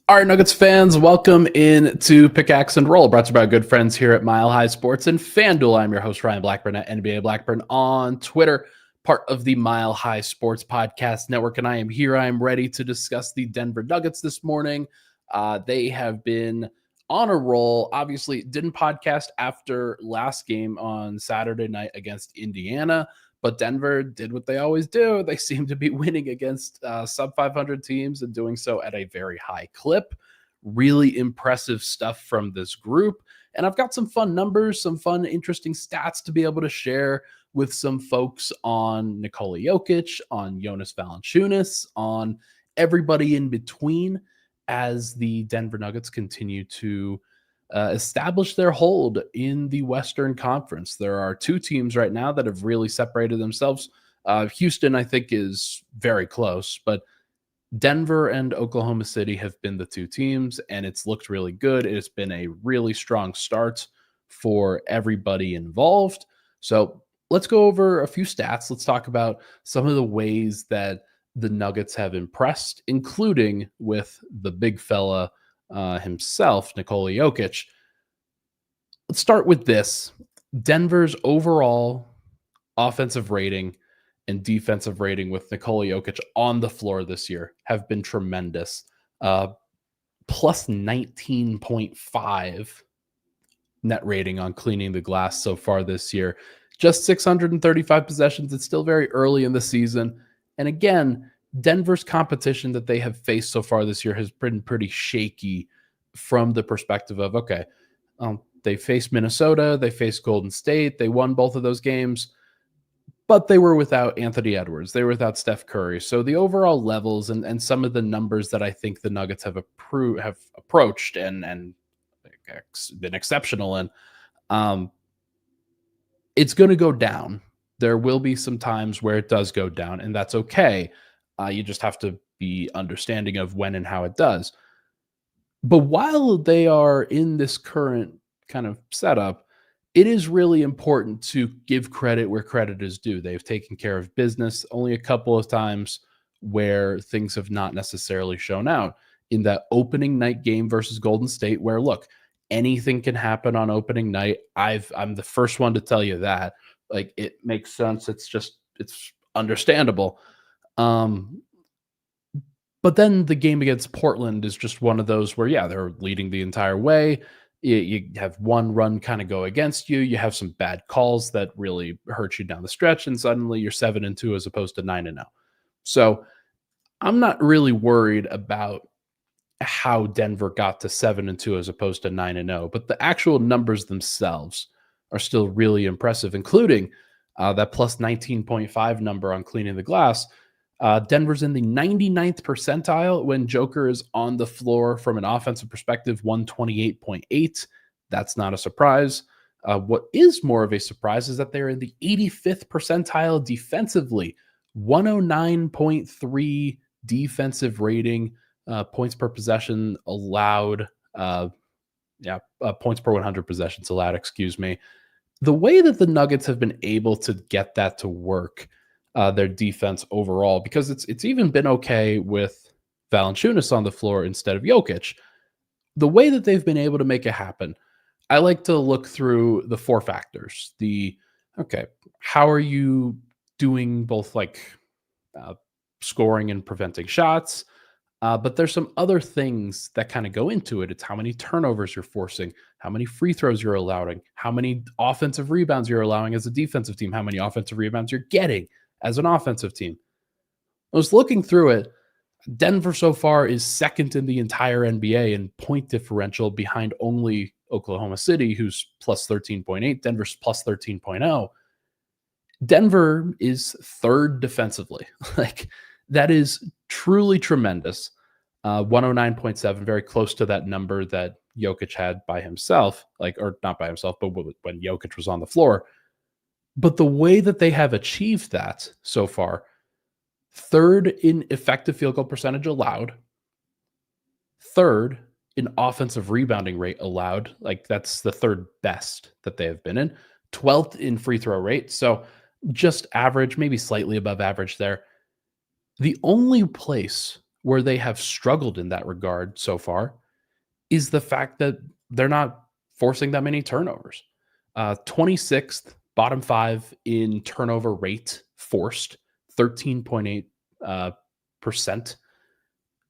All right, Nuggets fans, welcome in to Pickaxe and Roll, brought to you by our good friends here at Mile High Sports and FanDuel. I'm your host, Ryan Blackburn at NBA Blackburn on Twitter, part of the Mile High Sports Podcast Network, and I am here. I am ready to discuss the Denver Nuggets this morning. They have been on a roll. Obviously, didn't podcast after last game on Saturday night against Indiana, but Denver did what they always do. They seem to be winning against sub 500 teams and doing so at a very high clip. Really impressive stuff from this group. And I've got some fun numbers, some fun, interesting stats to be able to share with some folks on Nikola Jokic, on Jonas Valanciunas, on everybody in between as the Denver Nuggets continue to establish their hold in the Western Conference. There are two teams right now that have really separated themselves. Houston, I think, is very close, but Denver and Oklahoma City have been the two teams, and it's looked really good. It's been a really strong start for everybody involved. So let's go over a few stats. Let's talk about some of the ways that the Nuggets have impressed, including with the big fella himself, Nikola Jokic. Let's start with this. Denver's overall offensive rating and defensive rating with Nikola Jokic on the floor this year have been tremendous. Plus 19.5 net rating on cleaning the glass so far this year. Just 635 possessions. It's still very early in the season. And again, Denver's competition that they have faced so far this year has been pretty shaky from the perspective of, okay, they faced Minnesota, they faced Golden State, they won both of those games, but they were without Anthony Edwards, they were without Steph Curry. So the overall levels and some of the numbers that I think the Nuggets have approached and been exceptional in, it's going to go down. There will be some times where it does go down, and that's okay. You just have to be understanding of when and how it does. But while they are in this current kind of setup, it is really important to give credit where credit is due. They've taken care of business only a couple of times where things have not necessarily shown out. In that opening night game versus Golden State, where, look, anything can happen on opening night. I'm the first one to tell you that. Like, it makes sense. It's understandable. But then the game against Portland is just one of those where, yeah, they're leading the entire way. You have one run kind of go against you. You have some bad calls that really hurt you down the stretch, and suddenly you're 7-2 as opposed to 9-0. So I'm not really worried about how Denver got to 7-2 as opposed to 9-0, but the actual numbers themselves are still really impressive, including that plus 19.5 number on cleaning the glass. Denver's in the 99th percentile when Joker is on the floor from an offensive perspective, 128.8. That's not a surprise. What is more of a surprise is that they're in the 85th percentile defensively, 109.3 defensive rating, points per possession allowed. Points per 100 possessions allowed, excuse me. The way that the Nuggets have been able to get that to work, their defense overall, because it's even been okay with Valanciunas on the floor instead of Jokic. The way that they've been able to make it happen, I like to look through the four factors. How are you doing both scoring and preventing shots? But there's some other things that kind of go into it. It's how many turnovers you're forcing, how many free throws you're allowing, how many offensive rebounds you're allowing as a defensive team, how many offensive rebounds you're getting as an offensive team. I was looking through it. Denver so far is second in the entire NBA in point differential, behind only Oklahoma City, who's plus 13.8. Denver's plus 13.0. Denver is third defensively. That is truly tremendous. 109.7, very close to that number that Jokic had by himself, or not by himself, but when Jokic was on the floor. But the way that they have achieved that so far, third in effective field goal percentage allowed, third in offensive rebounding rate allowed, that's the third best that they have been in, 12th in free throw rate. So just average, maybe slightly above average there. The only place where they have struggled in that regard so far is the fact that they're not forcing that many turnovers. 26th, bottom five in turnover rate forced, 13.8 percent.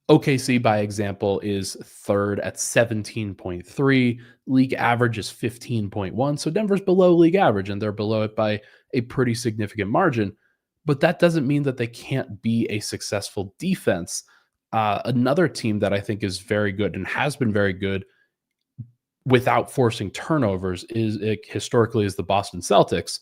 OKC, by example, is third at 17.3. League average is 15.1. So Denver's below league average, and they're below it by a pretty significant margin. But that doesn't mean that they can't be a successful defense. Another team that I think is very good and has been very good without forcing turnovers historically is the Boston Celtics.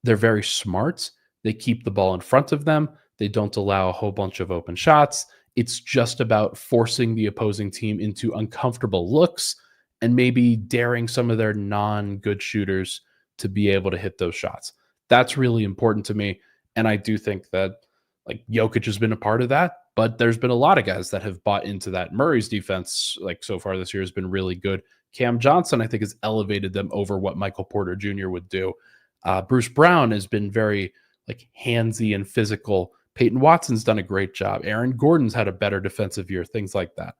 They're very smart. They keep the ball in front of them. They don't allow a whole bunch of open shots. It's just about forcing the opposing team into uncomfortable looks and maybe daring some of their non-good shooters to be able to hit those shots. That's really important to me. And I do think that like Jokic has been a part of that, but there's been a lot of guys that have bought into that. Murray's defense, like so far this year, has been really good. Cam Johnson, I think, has elevated them over what Michael Porter Jr. would do. Bruce Brown has been very like handsy and physical. Peyton Watson's done a great job. Aaron Gordon's had a better defensive year, things like that.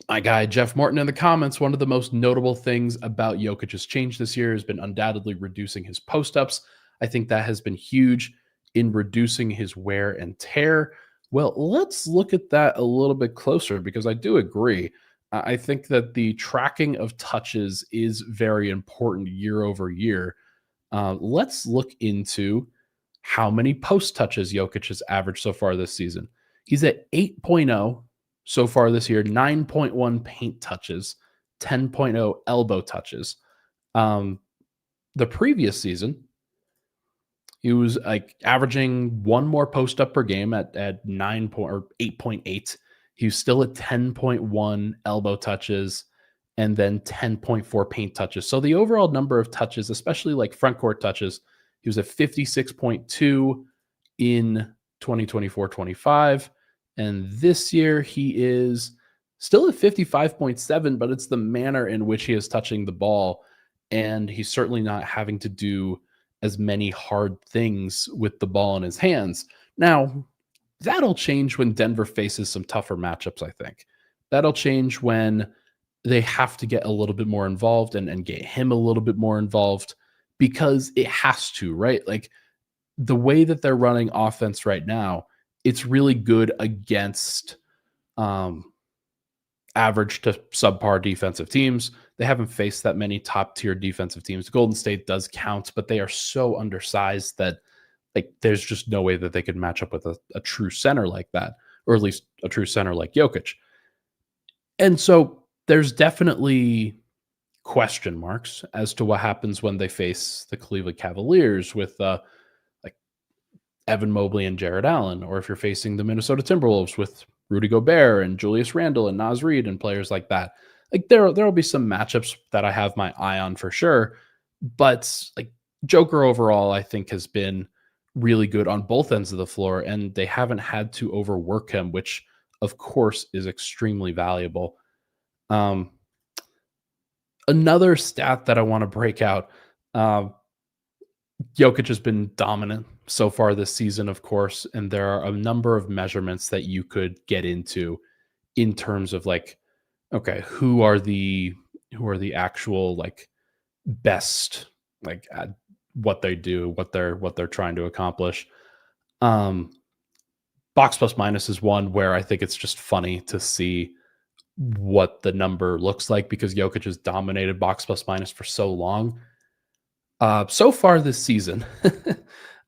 My guy, Jeff Morton, in the comments, one of the most notable things about Jokic's change this year has been undoubtedly reducing his post-ups. I think that has been huge in reducing his wear and tear. Well, let's look at that a little bit closer because I do agree. I think that the tracking of touches is very important year over year. Let's look into how many post touches Jokic has averaged so far this season. He's at 8.0 so far this year, 9.1 paint touches, 10.0 elbow touches. The previous season, he was like averaging one more post up per game at 8.8. He was still at 10.1 elbow touches and then 10.4 paint touches. So the overall number of touches, especially like front court touches, he was at 56.2 in 2024-25. And this year he is still at 55.7, but it's the manner in which he is touching the ball. And he's certainly not having to do as many hard things with the ball in his hands. Now, that'll change when Denver faces some tougher matchups, I think. That'll change when they have to get a little bit more involved and get him a little bit more involved because it has to, right? Like the way that they're running offense right now, it's really good against average to subpar defensive teams. They haven't faced that many top tier defensive teams. Golden State does count, but they are so undersized that like there's just no way that they could match up with a true center like that, or at least a true center like Jokic. And so there's definitely question marks as to what happens when they face the Cleveland Cavaliers with like Evan Mobley and Jared Allen, or if you're facing the Minnesota Timberwolves with Rudy Gobert and Julius Randle and Naz Reid and players like that. Like there'll be some matchups that I have my eye on for sure, but like Joker overall, I think has been really good on both ends of the floor, and they haven't had to overwork him, which of course is extremely valuable. Another stat that I want to break out, Jokic has been dominant so far this season, of course, and there are a number of measurements that you could get into in terms of like, okay, who are the actual like best like at what they do, what they're trying to accomplish. Box plus minus is one where I think it's just funny to see what the number looks like because Jokic has dominated box plus minus for so long. So far this season,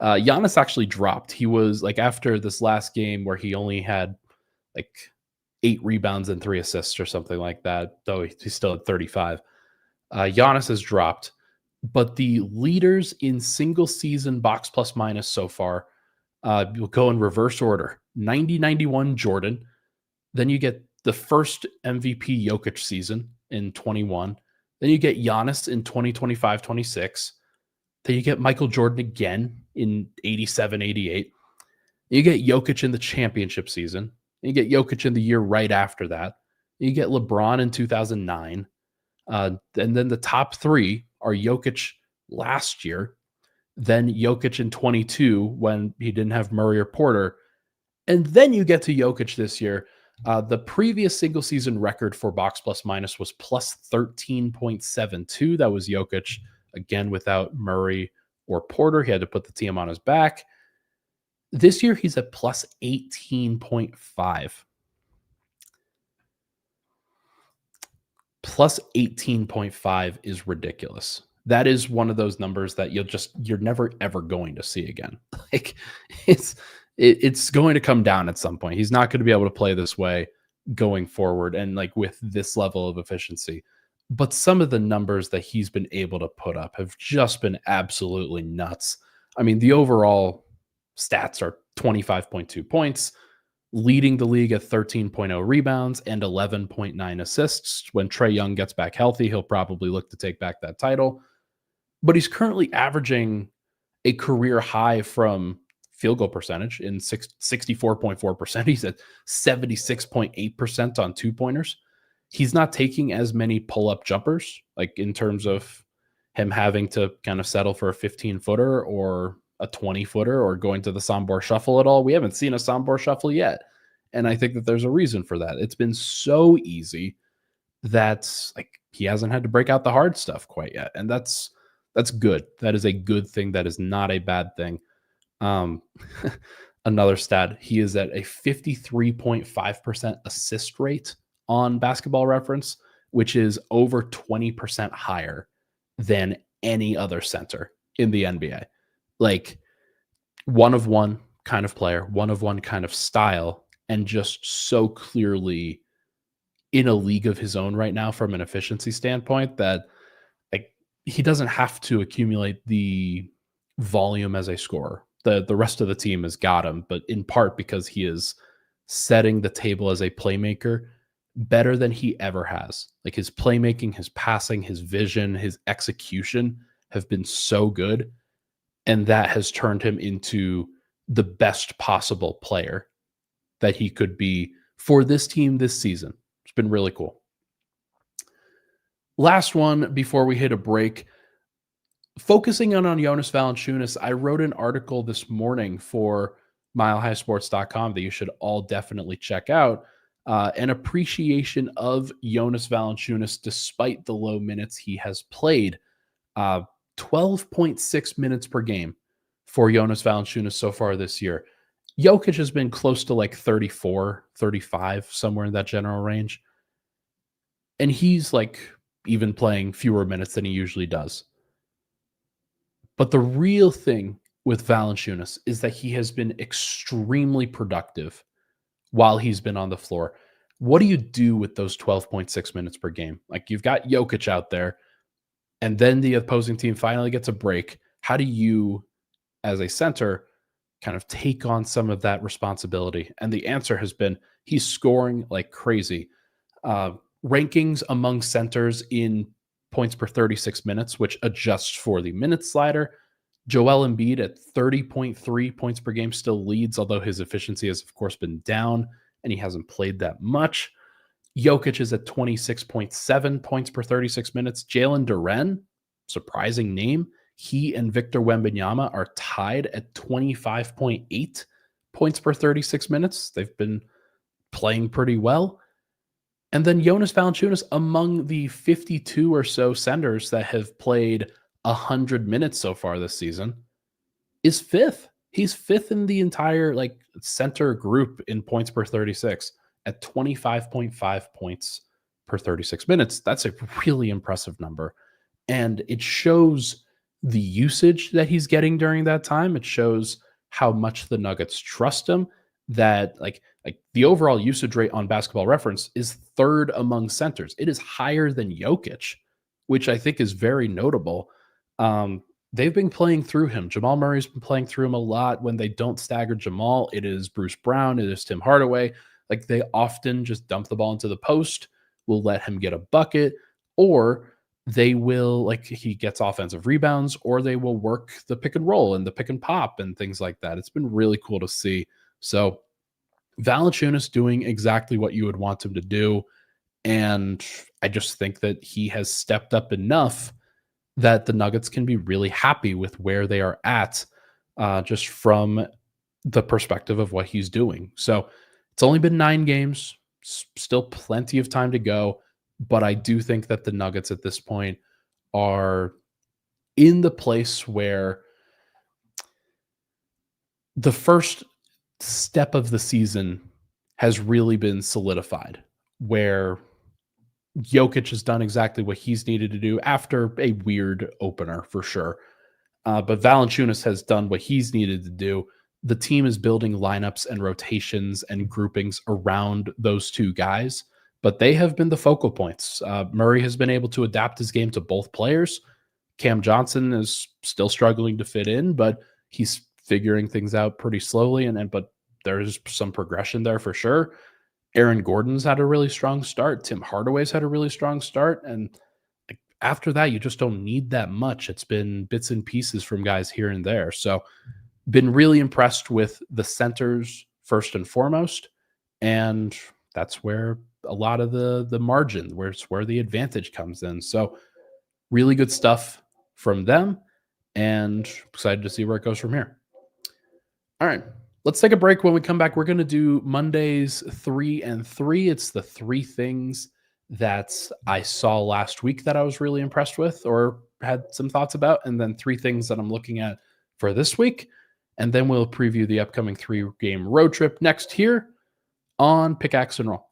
Giannis actually dropped. He was like after this last game where he only had like 8 rebounds and 3 assists or something like that, though he's still at 35. Giannis has dropped, but the leaders in single season box plus minus so far, you'll go in reverse order. 90-91 Jordan. Then you get the first MVP Jokic season in 21. Then you get Giannis in 2025-26. Then you get Michael Jordan again in 87-88. You get Jokic in the championship season. You get Jokic in the year right after that. You get LeBron in 2009. And then the top 3 are Jokic last year, then Jokic in 22 when he didn't have Murray or Porter, And then you get to Jokic this year. The previous single season record for box plus minus was plus 13.72. That was Jokic, again, without Murray or Porter. He had to put the team on his back. This year, he's at plus 18.5. Plus 18.5 is ridiculous. That is one of those numbers that you're never ever going to see again. Like it's going to come down at some point. He's not going to be able to play this way going forward and like with this level of efficiency. But some of the numbers that he's been able to put up have just been absolutely nuts. I mean, the overall stats are 25.2 points, leading the league at 13.0 rebounds and 11.9 assists. When Trae Young gets back healthy, he'll probably look to take back that title. But he's currently averaging a career high from field goal percentage in 64.4%. He's at 76.8% on two-pointers. He's not taking as many pull-up jumpers, like in terms of him having to kind of settle for a 15-footer or a 20-footer or going to the Sombor Shuffle at all. We haven't seen a Sombor Shuffle yet. And I think that there's a reason for that. It's been so easy that like he hasn't had to break out the hard stuff quite yet. And that's good. That is a good thing. That is not a bad thing. Another stat, he is at a 53.5% assist rate on Basketball Reference, which is over 20% higher than any other center in the NBA. Like one of one kind of player, one of one kind of style, and just so clearly in a league of his own right now from an efficiency standpoint that like he doesn't have to accumulate the volume as a scorer. The rest of the team has got him, but in part because he is setting the table as a playmaker better than he ever has. Like his playmaking, his passing, his vision, his execution have been so good. And that has turned him into the best possible player that he could be for this team this season. It's been really cool. Last one before we hit a break. Focusing on Jonas Valanciunas, I wrote an article this morning for milehighsports.com that you should all definitely check out. An appreciation of Jonas Valanciunas despite the low minutes he has played. 12.6 minutes per game for Jonas Valanciunas so far this year. Jokic has been close to like 34, 35, somewhere in that general range. And he's like even playing fewer minutes than he usually does. But the real thing with Valanciunas is that he has been extremely productive while he's been on the floor. What do you do with those 12.6 minutes per game? Like you've got Jokic out there, and then the opposing team finally gets a break. How do you, as a center, kind of take on some of that responsibility? And the answer has been he's scoring like crazy. Rankings among centers in points per 36 minutes, which adjusts for the minute slider. Joel Embiid at 30.3 points per game still leads, although his efficiency has, of course, been down and he hasn't played that much. Jokic is at 26.7 points per 36 minutes. Jalen Duren, surprising name, he and Victor Wembanyama are tied at 25.8 points per 36 minutes. They've been playing pretty well. And then Jonas Valanciunas, among the 52 or so centers that have played 100 minutes so far this season, is fifth. He's fifth in the entire like center group in points per 36 at 25.5 points per 36 minutes. That's a really impressive number. And it shows the usage that he's getting during that time. It shows how much the Nuggets trust him, that like the overall usage rate on Basketball Reference is third among centers. It is higher than Jokic, which I think is very notable. They've been playing through him. Jamal Murray's been playing through him a lot. When they don't stagger Jamal, it is Bruce Brown, it is Tim Hardaway. Like they often just dump the ball into the post, will let him get a bucket, or they will, like he gets offensive rebounds, or they will work the pick and roll and the pick and pop and things like that. It's been really cool to see. So Valanciunas doing exactly what you would want him to do. And I just think that he has stepped up enough that the Nuggets can be really happy with where they are at, just from the perspective of what he's doing. So it's only been 9 games, still plenty of time to go. But I do think that the Nuggets at this point are in the place where the first step of the season has really been solidified, where Jokic has done exactly what he's needed to do after a weird opener for sure. But Valanciunas has done what he's needed to do. The team is building lineups and rotations and groupings around those two guys, but they have been the focal points. Murray has been able to adapt his game to both players. Cam Johnson is still struggling to fit in, but he's figuring things out pretty slowly. But there's some progression there for sure. Aaron Gordon's had a really strong start. Tim Hardaway's had a really strong start. And after that, you just don't need that much. It's been bits and pieces from guys here and there. So been really impressed with the centers first and foremost. And that's where a lot of the margin, where the advantage comes in. So really good stuff from them, and excited to see where it goes from here. All right, let's take a break. When we come back, we're going to do Mondays 3 and 3. It's the 3 things that I saw last week that I was really impressed with or had some thoughts about, and then 3 things that I'm looking at for this week. And then we'll preview the upcoming 3-game road trip next here on Pickaxe and Roll.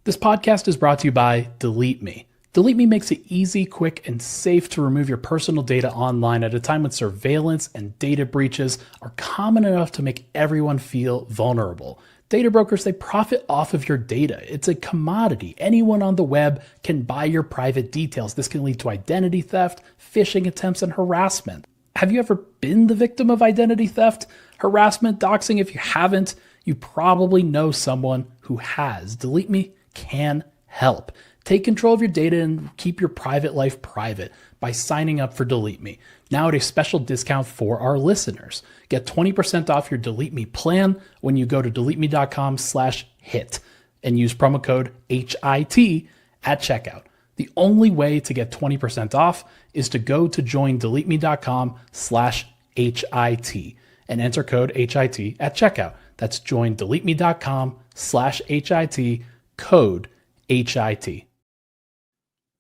This podcast is brought to you by Delete Me. Delete Me makes it easy, quick, and safe to remove your personal data online at a time when surveillance and data breaches are common enough to make everyone feel vulnerable. Data brokers, they profit off of your data. It's a commodity. Anyone on the web can buy your private details. This can lead to identity theft, phishing attempts, and harassment. Have you ever been the victim of identity theft, harassment, doxing? If you haven't, you probably know someone who has. Delete Me can help. Take control of your data and keep your private life private by signing up for Delete Me. Now at a special discount for our listeners. Get 20% off your Delete Me plan when you go to deleteme.com/hit and use promo code HIT at checkout. The only way to get 20% off is to go to joindeleteme.com/HIT and enter code HIT at checkout. That's joindeleteme.com/HIT, code HIT.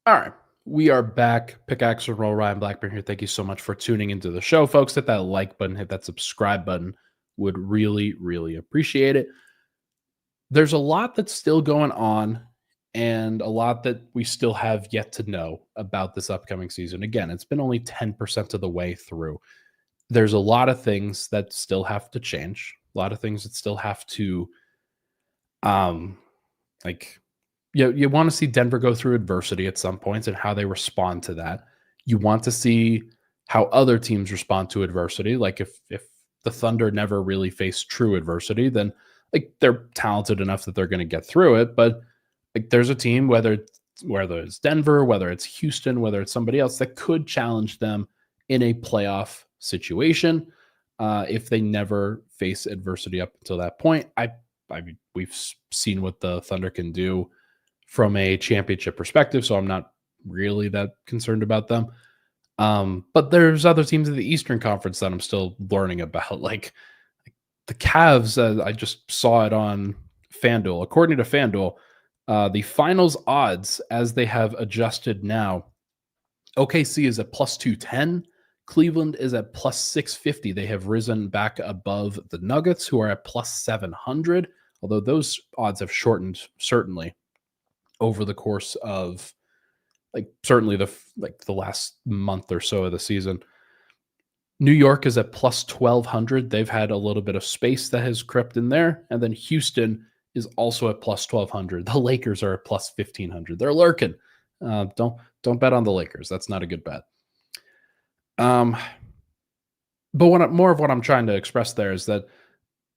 All right, we are back. Pickaxe and Roll, Ryan Blackburn here. Thank you so much for tuning into the show, folks. Hit that like button, hit that subscribe button. Would really, really appreciate it. There's a lot that's still going on and a lot that we still have yet to know about this upcoming season. Again, it's been only 10% of the way through. There's a lot of things that still have to change, a lot of things that still have to, you want to see Denver go through adversity at some points and how they respond to that. You want to see how other teams respond to adversity. Like if the Thunder never really face true adversity, then they're talented enough that they're going to get through it. But there's a team, whether it's Denver, whether it's Houston, whether it's somebody else, that could challenge them in a playoff situation if they never face adversity up until that point. I mean, we've seen what the Thunder can do from a championship perspective, so I'm not really that concerned about them. But there's other teams in the Eastern Conference that I'm still learning about, like the Cavs. I just saw it on FanDuel. According to FanDuel, the finals odds, as they have adjusted now, OKC is at plus 210. Cleveland is at plus 650. They have risen back above the Nuggets, who are at plus 700, although those odds have shortened certainly over the course of certainly the last month or so of the season. New York is at plus 1200. They've had a little bit of space that has crept in there. And then Houston is also at plus 1200. The Lakers are at plus 1500. They're lurking. Don't bet on the Lakers. That's not a good bet. But more of what I'm trying to express there is that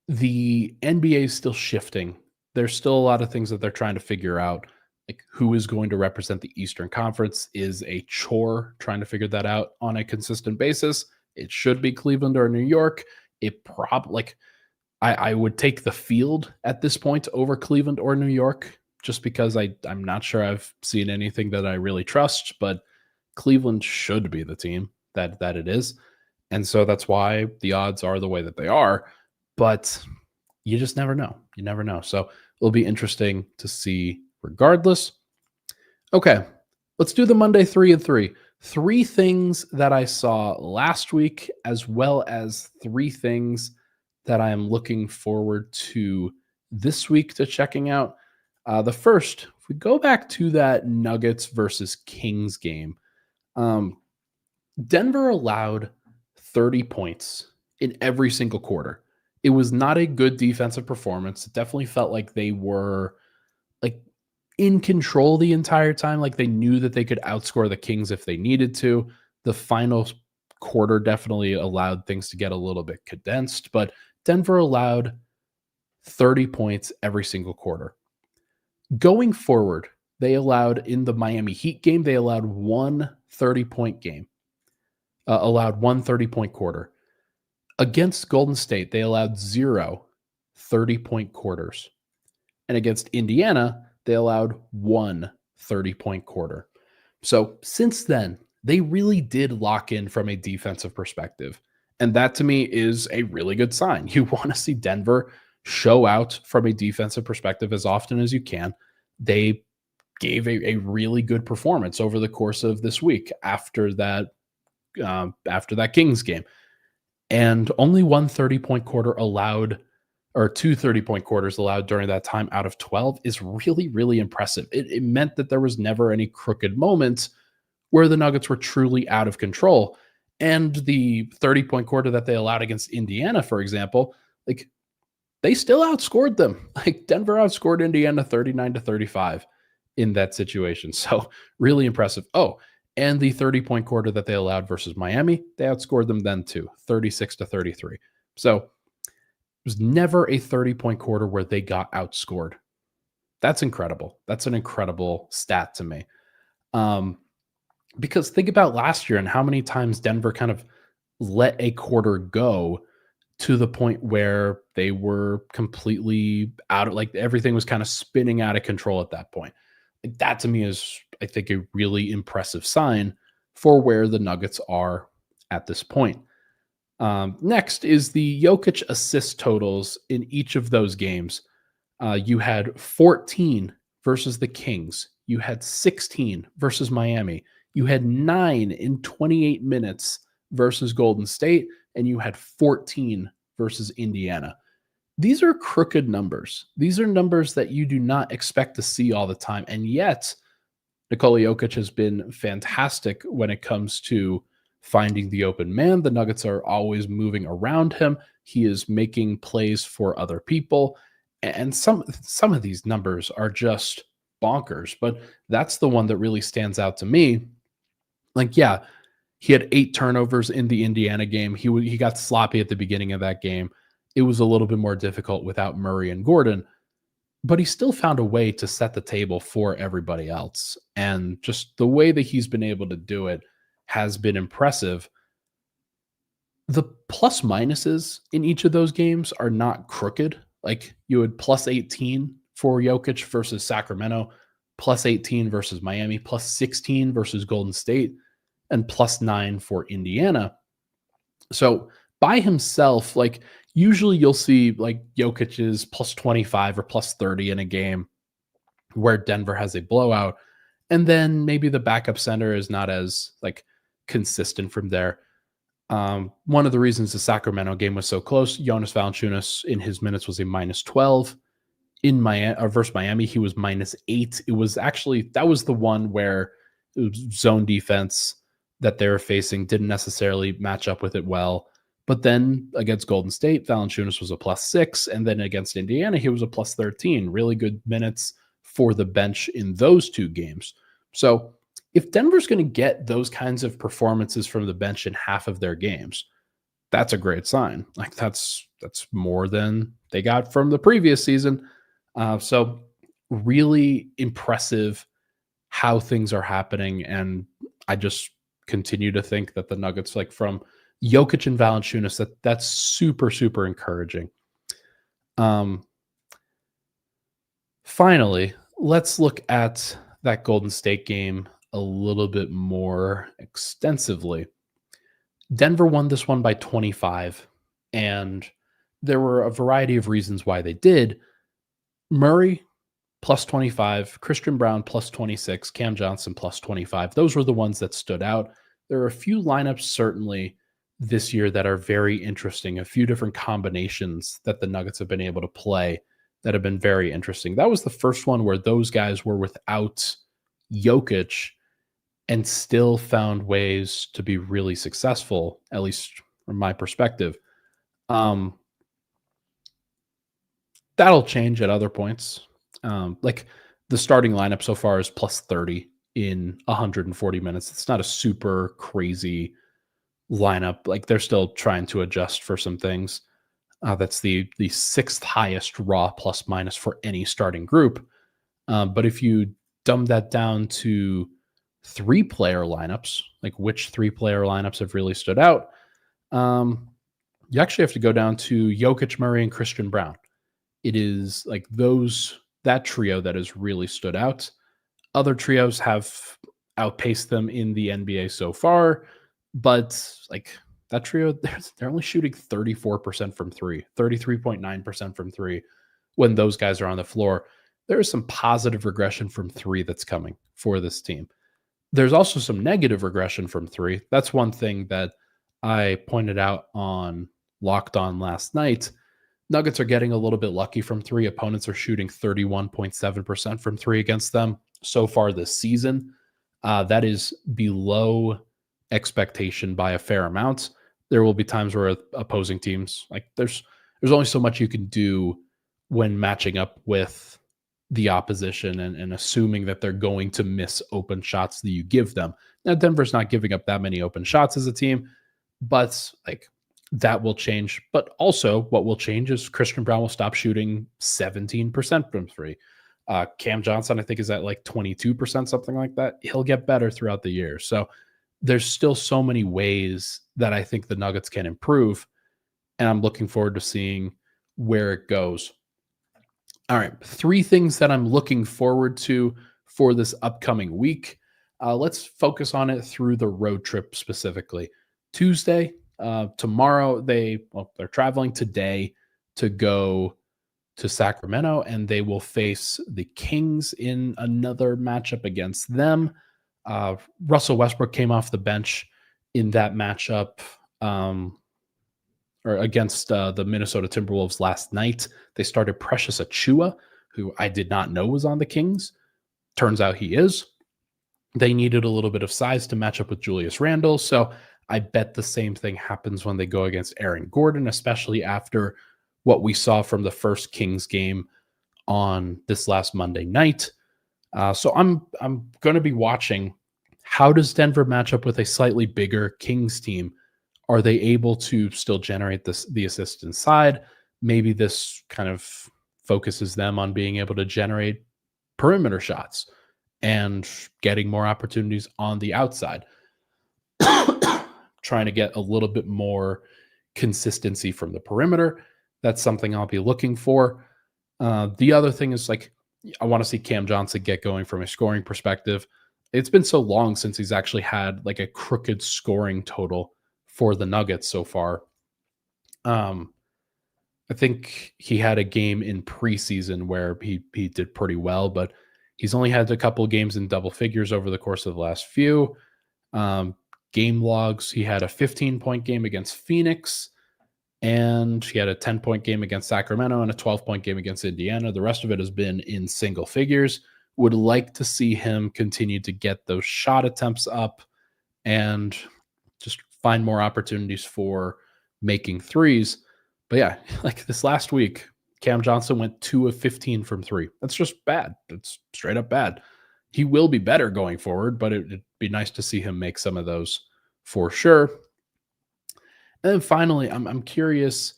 the NBA is still shifting. There's still a lot of things that they're trying to figure out. Like who is going to represent the Eastern Conference is a chore trying to figure that out on a consistent basis. It should be Cleveland or New York. I would take the field at this point over Cleveland or New York, just because I'm not sure I've seen anything that I really trust, but Cleveland should be the team that it is. And so that's why the odds are the way that they are. but you just never know. You never know. So it'll be interesting to see regardless. Okay, let's do the Monday 3 and 3. Three things that I saw last week, as well as three things that I am looking forward to this week to checking out. The first, if we go back to that Nuggets versus Kings game, um, Denver allowed 30 points in every single quarter. It was not a good defensive performance. It definitely felt like they were like in control the entire time. Like they knew that they could outscore the Kings if they needed to. The final quarter definitely allowed things to get a little bit condensed, but Denver allowed 30 points every single quarter. Going forward, they allowed in the Miami Heat game, they allowed one 30-point game, allowed one 30-point quarter. Against Golden State, they allowed 0 30-point quarters. And against Indiana, they allowed one 30-point quarter. So since then, they really did lock in from a defensive perspective. And that to me is a really good sign. You want to see Denver show out from a defensive perspective as often as you can. They gave a really good performance over the course of this week after that Kings game. And only one 30-point quarter allowed, or two 30-point quarters allowed during that time out of 12 is really, really impressive. It meant that there was never any crooked moments where the Nuggets were truly out of control. And the 30-point quarter that they allowed against Indiana, for example, like they still outscored them. Like Denver outscored Indiana 39-35 in that situation. So really impressive. Oh, and the 30-point quarter that they allowed versus Miami, they outscored them then too, 36-33. So it was never a 30-point quarter where they got outscored. That's incredible. That's an incredible stat to me. Because think about last year and how many times Denver kind of let a quarter go to the point where they were completely out of, like everything was kind of spinning out of control at that point. Like that to me is, I think, a really impressive sign for where the Nuggets are at this point. Next is the Jokic assist totals in each of those games. You had 14 versus the Kings. You had 16 versus Miami. You had 9 in 28 minutes versus Golden State, and you had 14 versus Indiana. These are crooked numbers. These are numbers that you do not expect to see all the time. And yet, Nikola Jokic has been fantastic when it comes to finding the open man. The Nuggets are always moving around him. He is making plays for other people. And some of these numbers are just bonkers, but that's the one that really stands out to me. Like, yeah, he had 8 turnovers in the Indiana game. He got sloppy at the beginning of that game. It was a little bit more difficult without Murray and Gordon, but he still found a way to set the table for everybody else. And just the way that he's been able to do it has been impressive. The plus minuses in each of those games are not crooked. Like you had plus 18 for Jokic versus Sacramento, plus 18 versus Miami, plus 16 versus Golden State, and plus 9 for Indiana. So by himself, like usually you'll see like Jokic's plus 25 or plus 30 in a game where Denver has a blowout. And then maybe the backup center is not as like consistent from there. One of the reasons the Sacramento game was so close, Jonas Valanciunas in his minutes was a minus 12. In Miami versus Miami, he was minus 8. It was actually, that was the one where it was zone defense that they were facing didn't necessarily match up with it well. But then against Golden State, Valanciunas was a plus 6. And then against Indiana, he was a plus 13. Really good minutes for the bench in those two games. So if Denver's going to get those kinds of performances from the bench in half of their games, that's a great sign. Like that's more than they got from the previous season. So really impressive how things are happening. And I just continue to think that the Nuggets, like from Jokic and Valanciunas, that's super, super encouraging. Finally, let's look at that Golden State game a little bit more extensively. Denver won this one by 25, and there were a variety of reasons why they did. Murray plus 25, Christian Brown plus 26, Cam Johnson plus 25. Those were the ones that stood out. There are a few lineups certainly this year that are very interesting, a few different combinations that the Nuggets have been able to play that have been very interesting. That was the first one where those guys were without Jokic and still found ways to be really successful, at least from my perspective. That'll change at other points. Like the starting lineup so far is plus 30 in 140 minutes. It's not a super crazy lineup. Like they're still trying to adjust for some things. That's the sixth highest raw plus minus for any starting group. But if you dumb that down to 3-player lineups, like which 3-player lineups have really stood out, you actually have to go down to Jokic, Murray, and Christian Brown. It is like that trio that has really stood out. Other trios have outpaced them in the NBA so far, but like that trio, they're only shooting 34% from three, 33.9% from three when those guys are on the floor. There is some positive regression from three that's coming for this team. There's also some negative regression from three. That's one thing that I pointed out on Locked On last night. Nuggets are getting a little bit lucky from three. Opponents are shooting 31.7% from three against them so far this season. That is below expectation by a fair amount. There will be times where opposing teams, like there's only so much you can do when matching up with the opposition and assuming that they're going to miss open shots that you give them. Now, Denver's not giving up that many open shots as a team, but like that will change. But also what will change is Christian Brown will stop shooting 17% from three. Cam Johnson, I think, is at like 22%, something like that. He'll get better throughout the year. So there's still so many ways that I think the Nuggets can improve. And I'm looking forward to seeing where it goes. All right, 3 things that I'm looking forward to for this upcoming week. Let's focus on it through the road trip specifically. Tuesday, tomorrow, they're traveling today to go to Sacramento, and they will face the Kings in another matchup against them. Russell Westbrook came off the bench in that matchup or against the Minnesota Timberwolves last night. They started Precious Achiuwa, who I did not know was on the Kings. Turns out he is. They needed a little bit of size to match up with Julius Randle, so I bet the same thing happens when they go against Aaron Gordon, especially after what we saw from the first Kings game on this last Monday night. So I'm going to be watching, how does Denver match up with a slightly bigger Kings team? Are they able to still generate the assist inside? Maybe this kind of focuses them on being able to generate perimeter shots and getting more opportunities on the outside. Trying to get a little bit more consistency from the perimeter. That's something I'll be looking for. The other thing is, like, I want to see Cam Johnson get going from a scoring perspective. It's been so long since he's actually had like a crooked scoring total for the Nuggets so far. I think he had a game in preseason where he did pretty well, but he's only had a couple of games in double figures over the course of the last few. Game logs, he had a 15-point game against Phoenix, and he had a 10-point game against Sacramento and a 12-point game against Indiana. The rest of it has been in single figures. Would like to see him continue to get those shot attempts up and just find more opportunities for making threes. But yeah, like this last week, Cam Johnson went 2 of 15 from three. That's just bad. It's straight up bad. He will be better going forward, but it'd be nice to see him make some of those for sure. And then finally, I'm curious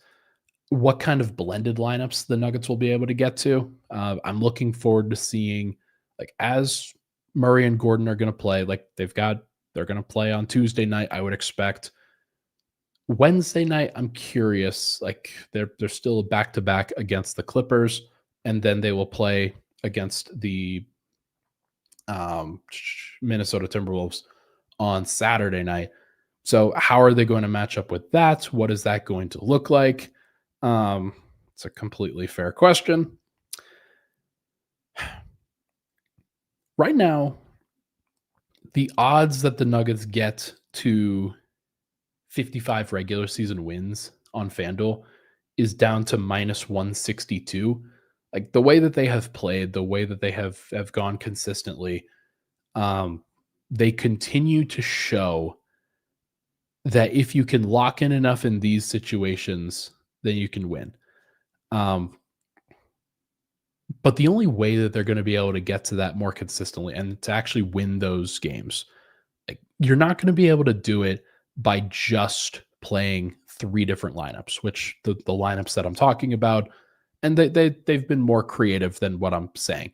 what kind of blended lineups the Nuggets will be able to get to. I'm looking forward to seeing, like, as Murray and Gordon are going to play, like they're going to play on Tuesday night, I would expect. Wednesday night, I'm curious, like they're still back-to-back against the Clippers, and then they will play against the Minnesota Timberwolves on Saturday night. So how are they going to match up with that? What is that going to look like? It's a completely fair question. Right now, the odds that the Nuggets get to 55 regular season wins on FanDuel is down to minus 162. Like the way that they have played, the way that they have gone consistently, um, they continue to show that if you can lock in enough in these situations, then you can win. Um, but the only way that they're going to be able to get to that more consistently and to actually win those games, like you're not going to be able to do it by just playing three different lineups, which the lineups that I'm talking about, and they've been more creative than what I'm saying,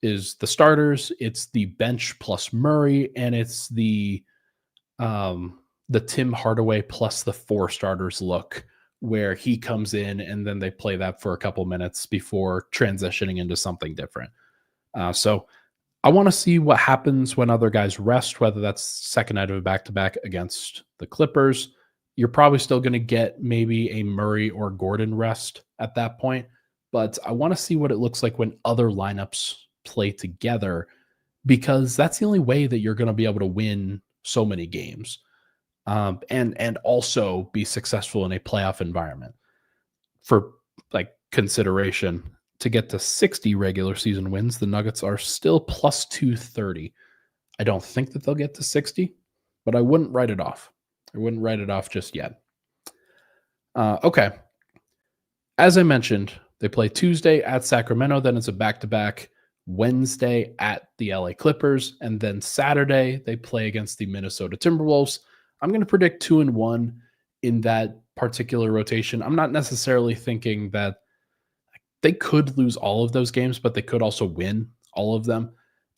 is the starters, it's the bench plus Murray, and it's the Tim Hardaway plus the four starters look, where he comes in and then they play that for a couple minutes before transitioning into something different. So I want to see what happens when other guys rest, whether that's second night of a back-to-back against the Clippers. You're probably still going to get maybe a Murray or Gordon rest at that point, but I want to see what it looks like when other lineups play together, because that's the only way that you're going to be able to win so many games, and also be successful in a playoff environment. For like consideration, to get to 60 regular season wins, the Nuggets are still plus 230. I don't think that they'll get to 60, but I wouldn't write it off. I wouldn't write it off just yet. Okay. As I mentioned, they play Tuesday at Sacramento, then it's a back-to-back. Wednesday at the LA Clippers, and then Saturday they play against the Minnesota Timberwolves. I'm going to predict 2-1 in that particular rotation. I'm not necessarily thinking that they could lose all of those games, but they could also win all of them.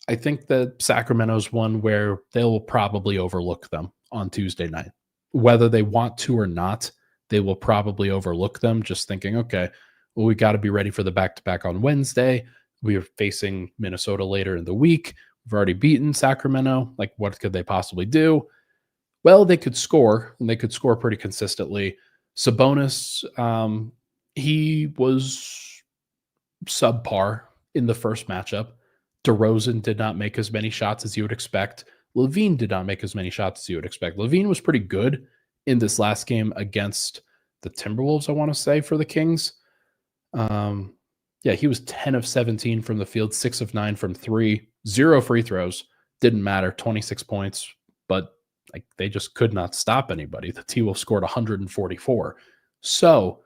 I think that Sacramento's one where they'll probably overlook them on Tuesday night. Whether they want to or not, they will probably overlook them, just thinking, okay, well, we got to be ready for the back-to-back on Wednesday. We are facing Minnesota later in the week. We've already beaten Sacramento. Like, what could they possibly do? Well, they could score, and they could score pretty consistently. Sabonis, he was subpar in the first matchup. DeRozan did not make as many shots as you would expect. LaVine did not make as many shots as you would expect. LaVine was pretty good in this last game against the Timberwolves, I want to say, for the Kings. Yeah, he was 10 of 17 from the field, 6 of 9 from three, 0 free throws. Didn't matter, 26 points, but like they just could not stop anybody. The T-Wolves scored 144. So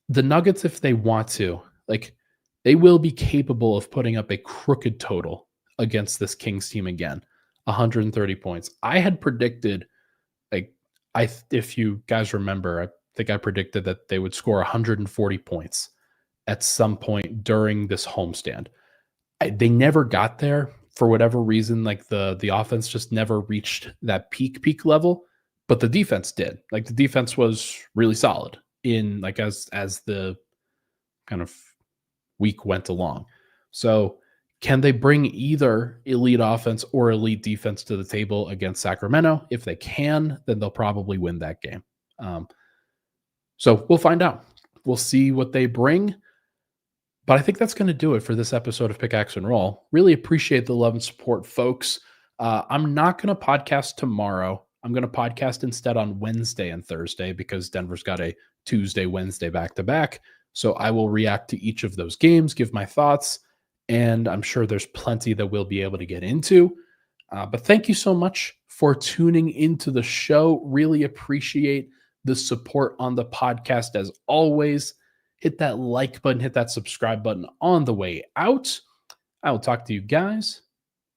the Nuggets, if they want to, like they will be capable of putting up a crooked total against this Kings team again, 130 points. I had predicted, like, if you guys remember, I think I predicted that they would score 140 points at some point during this homestand. They never got there for whatever reason. Like the offense just never reached that peak level, but the defense did. Like the defense was really solid in like as the kind of week went along. So can they bring either elite offense or elite defense to the table against Sacramento? If they can, then they'll probably win that game. So we'll find out. We'll see what they bring. But I think that's going to do it for this episode of Pickaxe and Roll. Really appreciate the love and support, folks. I'm not going to podcast tomorrow. I'm going to podcast instead on Wednesday and Thursday because Denver's got a Tuesday, Wednesday back-to-back. So I will react to each of those games, give my thoughts, and I'm sure there's plenty that we'll be able to get into. But thank you so much for tuning into the show. Really appreciate the support on the podcast as always. Hit that like button, hit that subscribe button on the way out. I will talk to you guys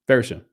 very soon.